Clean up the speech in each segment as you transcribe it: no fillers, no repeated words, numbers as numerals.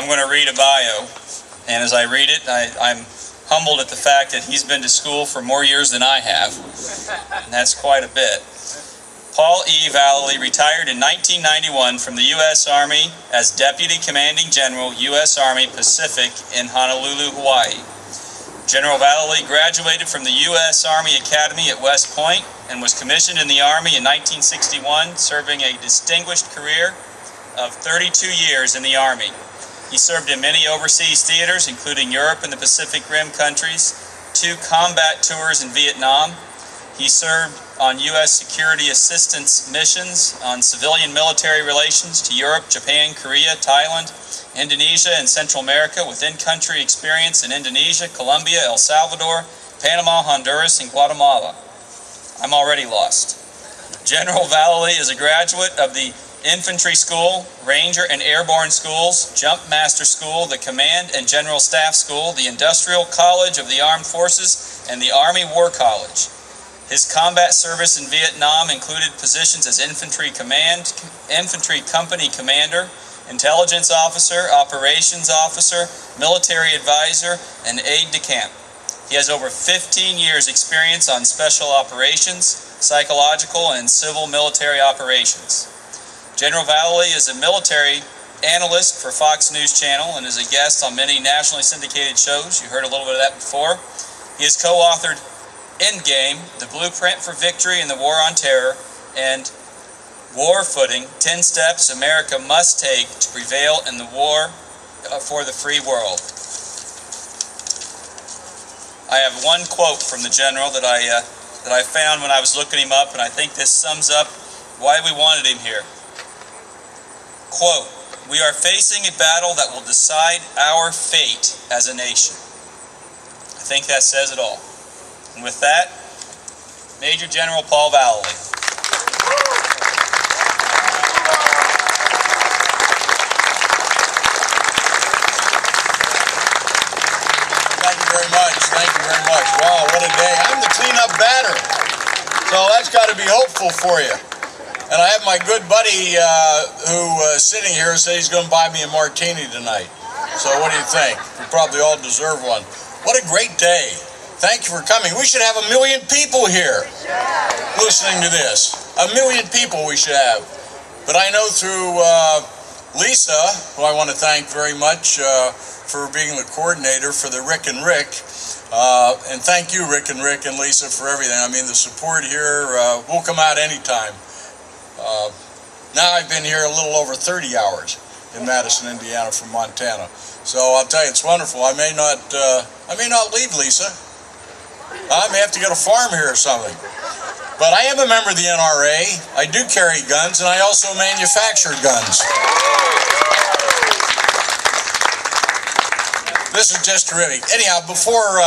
I'm going to read a bio, and as I read it, I'm humbled at the fact that he's been to school for more years than I have, and that's quite a bit. Paul E. Vallely retired in 1991 from the U.S. Army as Deputy Commanding General, U.S. Army Pacific in Honolulu, Hawaii. General Vallely graduated from the U.S. Army Academy at West Point and was commissioned in the Army in 1961, serving a distinguished career of 32 years in the Army. He served in many overseas theaters, including Europe and the Pacific Rim countries, 2 combat tours in Vietnam. He served on U.S. security assistance missions on civilian-military relations to Europe, Japan, Korea, Thailand, Indonesia, and Central America, with in-country experience in Indonesia, Colombia, El Salvador, Panama, Honduras, and Guatemala. I'm already lost. General Vallely is a graduate of the Infantry School, Ranger and Airborne Schools, Jump Master School, the Command and General Staff School, the Industrial College of the Armed Forces, and the Army War College. His combat service in Vietnam included positions as Infantry Company Commander, Intelligence Officer, Operations Officer, Military Advisor, and Aide-de-camp. He has over 15 years' experience on special operations, psychological, and civil military operations. General Vallely is a military analyst for Fox News Channel and is a guest on many nationally syndicated shows. You heard a little bit of that before. He has co-authored Endgame, The Blueprint for Victory in the War on Terror, and War Footing, 10 Steps America Must Take to Prevail in the War for the Free World. I have one quote from the General that I found when I was looking him up, and I think this sums up why we wanted him here. Quote, "We are facing a battle that will decide our fate as a nation." I think that says it all. And with that, Major General Paul Vallely. Thank you very much. Thank you very much. Wow, what a day. I'm the cleanup batter. So that's got to be hopeful for you. And I have my good buddy who sitting here said he's going to buy me a martini tonight. So what do you think? We probably all deserve one. What a great day. Thank you for coming. We should have 1 million people here listening to this. 1 million people we should have. But I know through Lisa, who I want to thank very much for being the coordinator for the Rick and Rick. And thank you, Rick and Lisa, for everything. I mean, the support here will come out anytime. Now I've been here a little over 30 hours in Madison, Indiana from Montana. So I'll tell you, it's wonderful. I may not leave, Lisa. I may have to get a farm here or something. But I am a member of the NRA. I do carry guns, and I also manufacture guns. This is just terrific. Anyhow, before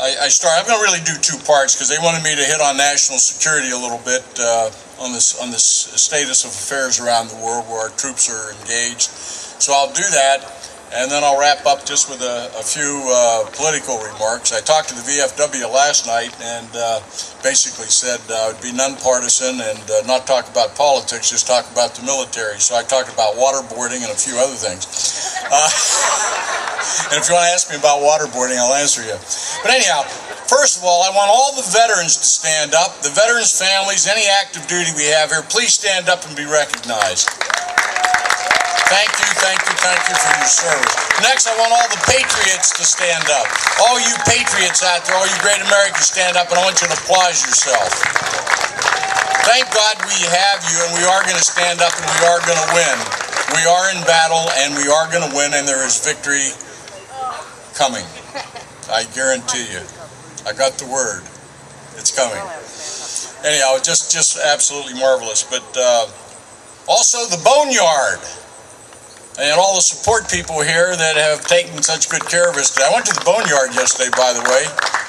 I start, I'm going to really do 2 parts because they wanted me to hit on national security a little bit on this status of affairs around the world where our troops are engaged. So I'll do that. And then I'll wrap up just with a few political remarks. I talked to the VFW last night and basically said I would be nonpartisan and not talk about politics, just talk about the military. So I talked about waterboarding and a few other things. And if you want to ask me about waterboarding, I'll answer you. But anyhow, first of all, I want all the veterans to stand up. The veterans' families, any active duty we have here, please stand up and be recognized. Thank you for your service. Next, I want all the patriots to stand up. All you patriots out there, all you great Americans, stand up, and I want you to applaud yourself. Thank God we have you, and we are going to stand up, and we are going to win. We are in battle, and we are going to win, and there is victory coming. I guarantee you. I got the word. It's coming. Anyhow, just absolutely marvelous. But also the Boneyard. And all the support people here that have taken such good care of us today. I went to the Boneyard yesterday, by the way.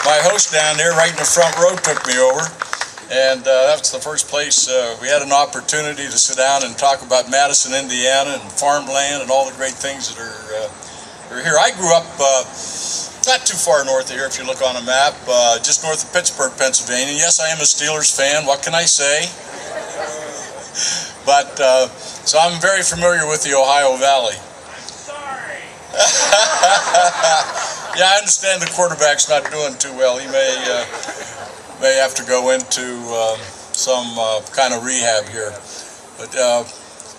My host down there, right in the front row, took me over. And that's the first place we had an opportunity to sit down and talk about Madison, Indiana, and farmland and all the great things that are here. I grew up not too far north of here, if you look on a map, just north of Pittsburgh, Pennsylvania. Yes, I am a Steelers fan. What can I say? But so I'm very familiar with the Ohio Valley. Yeah, I understand the quarterback's not doing too well. He may have to go into some kind of rehab here. But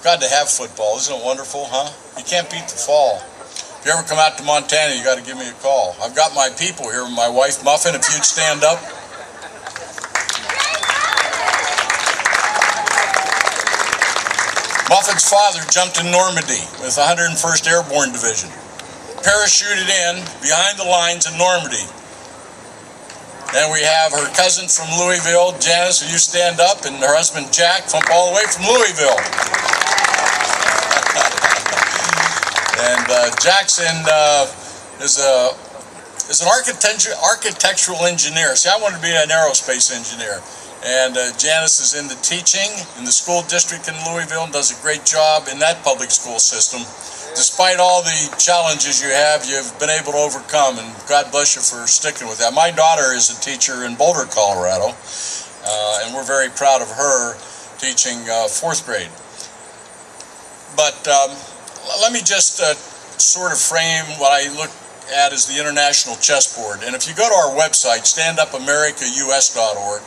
glad to have football. Isn't it wonderful, huh? You can't beat the fall. If you ever come out to Montana, you got to give me a call. I've got my people here. My wife, Muffin, if you'd stand up. Muffin's father jumped in Normandy with the 101st Airborne Division. Parachuted in behind the lines in Normandy. And we have her cousin from Louisville, Janice, will you stand up, and her husband Jack from all the way from Louisville. And Jackson is an architectural engineer. See, I wanted to be an aerospace engineer. And Janice is in the teaching in the school district in Louisville and does a great job in that public school system. Despite all the challenges you have, you've been able to overcome, and God bless you for sticking with that. My daughter is a teacher in Boulder, Colorado, and we're very proud of her teaching 4th grade. But let me just sort of frame what I look at as the international chessboard. And if you go to our website, standupamericaus.org,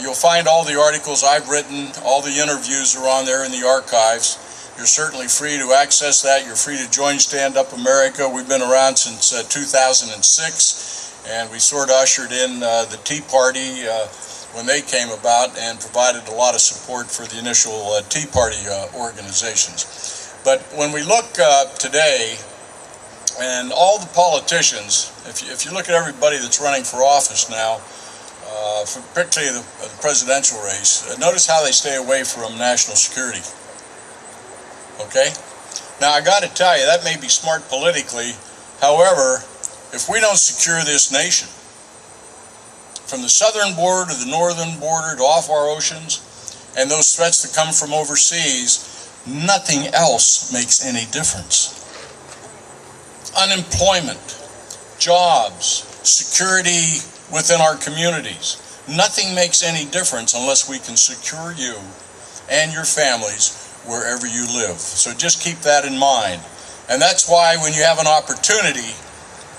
you'll find all the articles I've written, all the interviews are on there in the archives. You're certainly free to access that. You're free to join Stand Up America. We've been around since 2006, and we sort of ushered in the Tea Party when they came about and provided a lot of support for the initial Tea Party organizations. But when we look today, and all the politicians, if you look at everybody that's running for office now, particularly the presidential race, notice how they stay away from national security. Okay? Now, I got to tell you, that may be smart politically. However, if we don't secure this nation, from the southern border to the northern border to off our oceans, and those threats that come from overseas, nothing else makes any difference. Unemployment, jobs, security within our communities. Nothing makes any difference unless we can secure you and your families wherever you live. So just keep that in mind. And that's why when you have an opportunity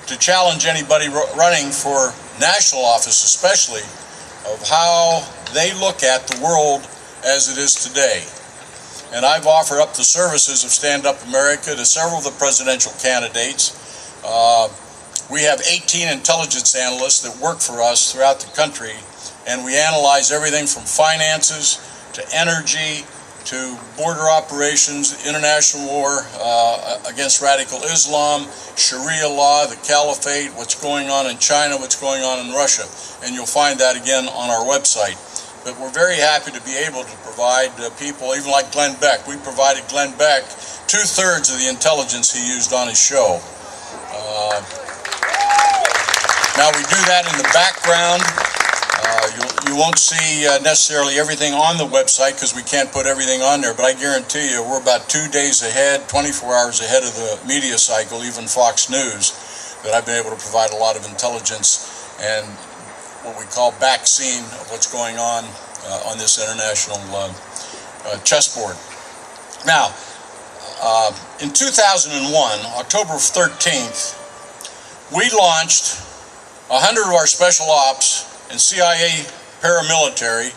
to challenge anybody running for national office especially, of how they look at the world as it is today. And I've offered up the services of Stand Up America to several of the presidential candidates. We have 18 intelligence analysts that work for us throughout the country, and we analyze everything from finances to energy to border operations, international war against radical Islam, Sharia law, the caliphate, what's going on in China, what's going on in Russia. And you'll find that again on our website. But we're very happy to be able to provide people, even like Glenn Beck. We provided Glenn Beck 2/3 of the intelligence he used on his show. Now we do that in the background. You won't see necessarily everything on the website because we can't put everything on there, but I guarantee you we're about 2 days ahead, 24 hours ahead of the media cycle, even Fox News, that I've been able to provide a lot of intelligence and what we call back scene of what's going on this international chessboard. Now, in 2001, October 13th, we launched 100 of our special ops and CIA paramilitary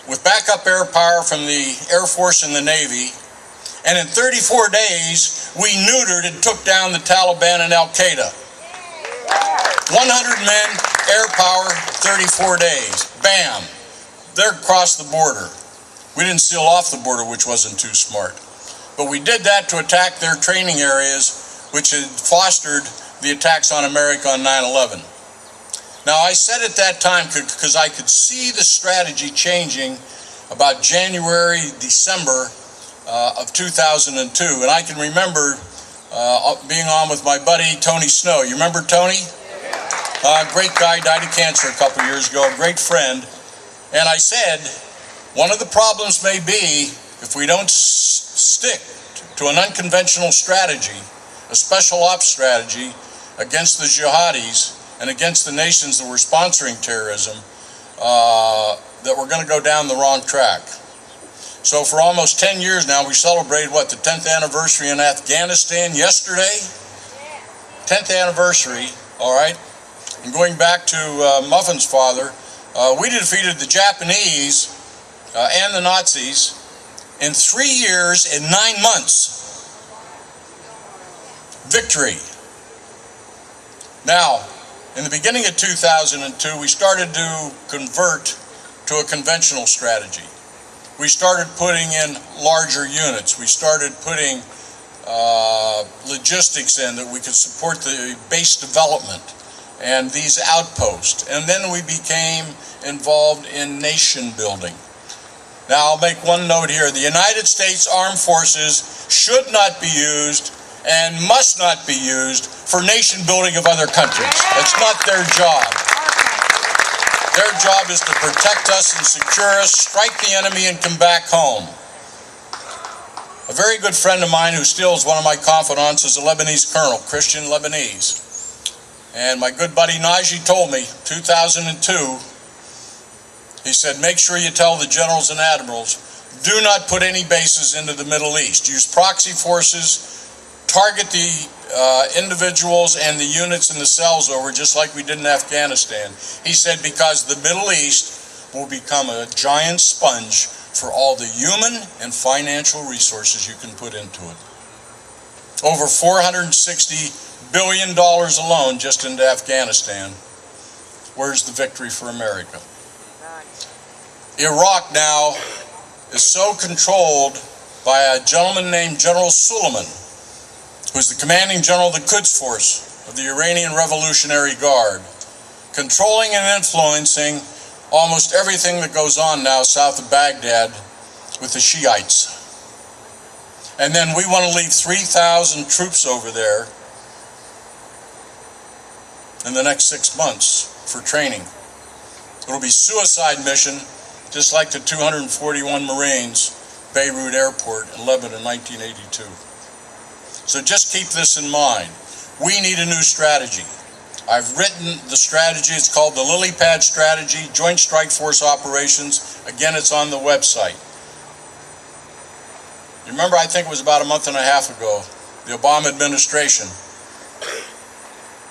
with backup air power from the Air Force and the Navy, and in 34 days we neutered and took down the Taliban and Al-Qaeda. 100 men, air power, 34 days. Bam! They're across the border. We didn't seal off the border, which wasn't too smart. But we did that to attack their training areas, which had fostered the attacks on America on 9/11. Now, I said at that time, because I could see the strategy changing about January, December of 2002. And I can remember being on with my buddy, Tony Snow. You remember Tony? Great guy, died of cancer a couple years ago, a great friend. And I said, one of the problems may be if we don't stick to an unconventional strategy, a special ops strategy against the jihadis and against the nations that were sponsoring terrorism, that we're going to go down the wrong track. So for almost 10 years now, we celebrated, what, the 10th anniversary in Afghanistan yesterday? 10th anniversary, all right? And going back to Muffin's father, we defeated the Japanese and the Nazis in 3 years and 9 months. Victory. Now, in the beginning of 2002, we started to convert to a conventional strategy. We started putting in larger units. We started putting logistics in that we could support the base development and these outposts. And then we became involved in nation building. Now, I'll make one note here. The United States Armed Forces should not be used and must not be used for nation building of other countries. It's not their job. Their job is to protect us and secure us, strike the enemy, and come back home. A very good friend of mine who still is one of my confidants is a Lebanese colonel, Christian Lebanese. And my good buddy Naji told me, 2002, he said, make sure you tell the generals and admirals, do not put any bases into the Middle East. Use proxy forces, target the individuals and the units and the cells over, just like we did in Afghanistan. He said, because the Middle East will become a giant sponge for all the human and financial resources you can put into it. Over $460 billion alone just into Afghanistan. Where's the victory for America? Iraq now is so controlled by a gentleman named General Suleiman, who's the commanding general of the Quds Force of the Iranian Revolutionary Guard, controlling and influencing almost everything that goes on now south of Baghdad with the Shiites. And then we want to leave 3,000 troops over there in the next 6 months for training. It'll be a suicide mission, just like the 241 Marines, Beirut Airport in Lebanon in 1982. So just keep this in mind. We need a new strategy. I've written the strategy. It's called the Lily Pad Strategy, Joint Strike Force Operations. Again, it's on the website. You remember, I think it was about a month and a half ago, the Obama administration,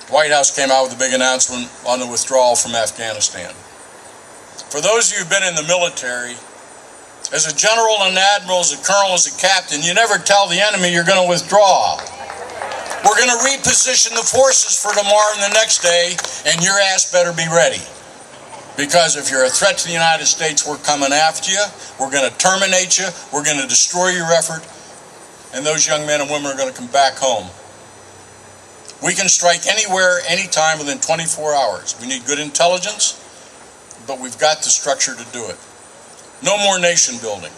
the White House came out with a big announcement on the withdrawal from Afghanistan. For those of you who've been in the military, as a general, an admiral, as a colonel, as a captain, you never tell the enemy you're going to withdraw. We're going to reposition the forces for tomorrow and the next day, and your ass better be ready. Because if you're a threat to the United States, we're coming after you, we're going to terminate you, we're going to destroy your effort, and those young men and women are going to come back home. We can strike anywhere, anytime, within 24 hours. We need good intelligence, but we've got the structure to do it. No more nation building.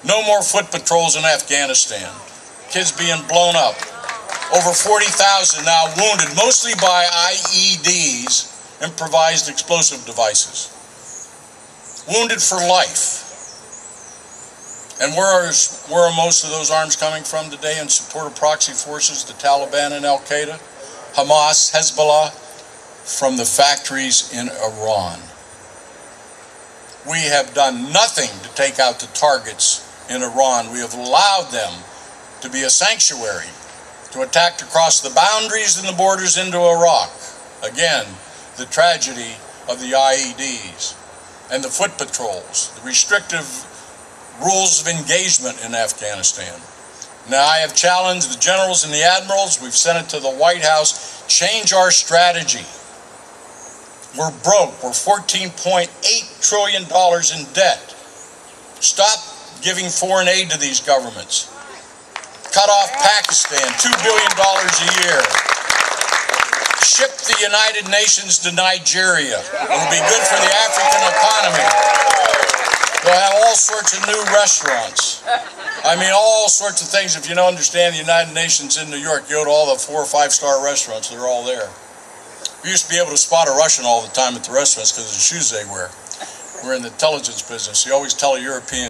No more foot patrols in Afghanistan. Kids being blown up. Over 40,000 now wounded, mostly by IEDs, improvised explosive devices. Wounded for life. And where are most of those arms coming from today in support of proxy forces, the Taliban and Al-Qaeda, Hamas, Hezbollah? From the factories in Iran. We have done nothing to take out the targets in Iran. We have allowed them to be a sanctuary, to attack across the boundaries and the borders into Iraq. Again, the tragedy of the IEDs and the foot patrols, the restrictive rules of engagement in Afghanistan. Now, I have challenged the generals and the admirals. We've sent it to the White House. Change our strategy. We're broke. We're $14.8 trillion in debt. Stop giving foreign aid to these governments. Cut off Pakistan, $2 billion a year. Ship the United Nations to Nigeria. It'll be good for the African economy. We'll have all sorts of new restaurants. I mean, all sorts of things. If you don't understand the United Nations in New York, you go to all the 4- or 5-star restaurants. They're all there. We used to be able to spot a Russian all the time at the restaurants because of the shoes they wear. We're in the intelligence business. You always tell a European